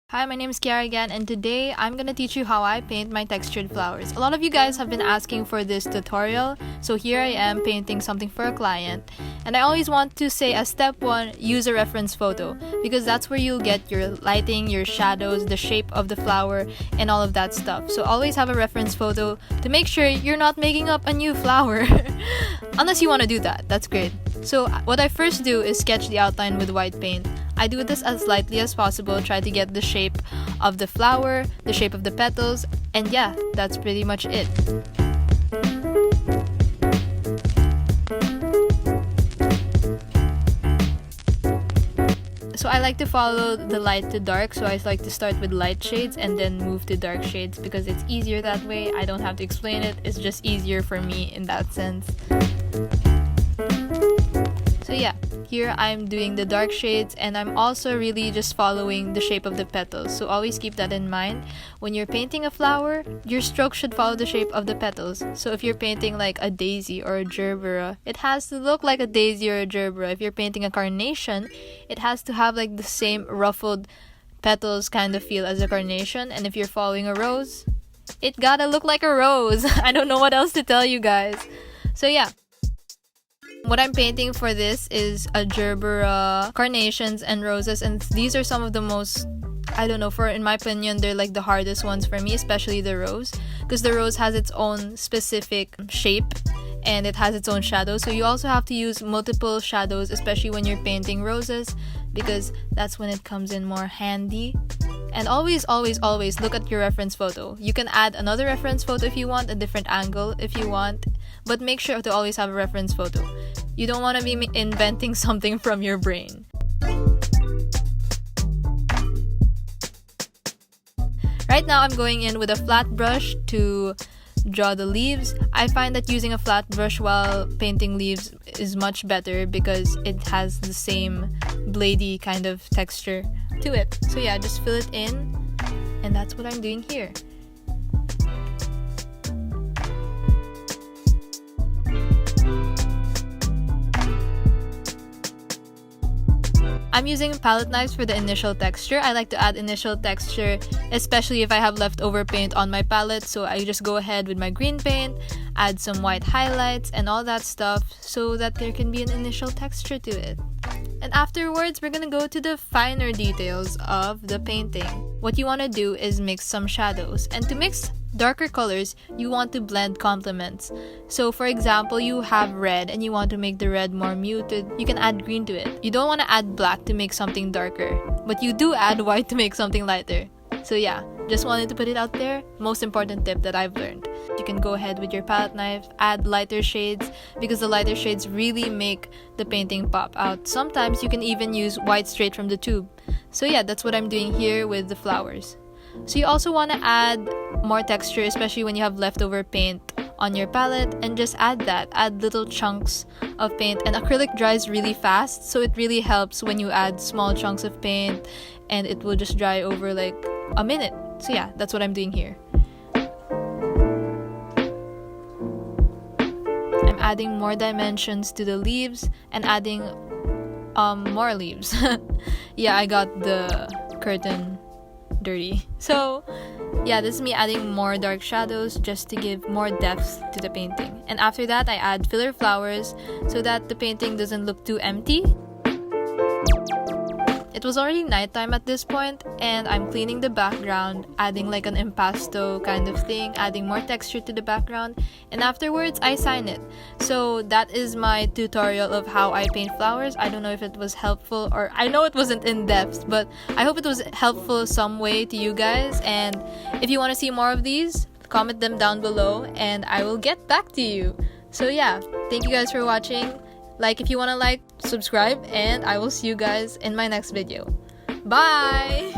Hi, my name is Ciara again, and today I'm gonna teach you how I paint my textured flowers. A lot of you guys have been asking for this tutorial, so here I am painting something for a client. And I always want to say as step 1, use a reference photo, because that's where you'll get your lighting, your shadows, the shape of the flower, and all of that stuff. So always have a reference photo to make sure you're not making up a new flower. Unless you want to do that, that's great. So what I first do is sketch the outline with white paint. I do this as lightly as possible, try to get the shape of the flower, the shape of the petals, and yeah, that's pretty much it. So I like to follow the light to dark, so I like to start with light shades and then move to dark shades because it's easier that way. I don't have to explain it, it's just easier for me in that sense. So yeah, here I'm doing the dark shades, and I'm also really just following the shape of the petals. So always keep that in mind. When you're painting a flower, your stroke should follow the shape of the petals. So if you're painting like a daisy or a gerbera, it has to look like a daisy or a gerbera. If you're painting a carnation, it has to have like the same ruffled petals kind of feel as a carnation. And if you're following a rose, it gotta look like a rose. I don't know what else to tell you guys. So yeah. What I'm painting for this is a gerbera, carnations, and roses, and these are some of the most, I don't know, in my opinion, they're like the hardest ones for me, especially the rose, because the rose has its own specific shape and it has its own shadow, so you also have to use multiple shadows, especially when you're painting roses, because that's when it comes in more handy. And always look at your reference photo. You can add another reference photo if you want, a different angle if you want, but make sure to always have a reference photo. You don't want to be inventing something from your brain. Right now I'm going in with a flat brush to draw the leaves. I find that using a flat brush while painting leaves is much better because it has the same bladey kind of texture to it. So yeah, just fill it in, and that's what I'm doing here. I'm using palette knives for the initial texture. I like to add initial texture, especially if I have leftover paint on my palette. So I just go ahead with my green paint, add some white highlights and all that stuff so that there can be an initial texture to it. And afterwards, we're gonna go to the finer details of the painting. What you want to do is mix some shadows. And to mix darker colors, you want to blend complements. So for example, you have red and you want to make the red more muted, you can add green to it. You don't want to add black to make something darker, but you do add white to make something lighter. So yeah, just wanted to put it out there. Most important tip that I've learned. You can go ahead with your palette knife, add lighter shades, because the lighter shades really make the painting pop out. Sometimes you can even use white straight from the tube. So yeah, that's what I'm doing here with the flowers. So you also want to add more texture, especially when you have leftover paint on your palette, and just add little chunks of paint. And acrylic dries really fast, so it really helps when you add small chunks of paint, and it will just dry over like a minute. So yeah, that's what I'm doing here. I'm adding more dimensions to the leaves and adding more leaves. Yeah, I got the curtain dirty. So yeah, this is me adding more dark shadows just to give more depth to the painting. And after that, I add filler flowers so that the painting doesn't look too empty. It was already nighttime at this point, and I'm cleaning the background, adding like an impasto kind of thing, adding more texture to the background, and afterwards I sign it. So that is my tutorial of how I paint flowers. I don't know if it was helpful, or I know it wasn't in depth, but I hope it was helpful some way to you guys. And if you want to see more of these, comment them down below and I will get back to you. So yeah, thank you guys for watching. Like if you want to like, subscribe, and I will see you guys in my next video. Bye!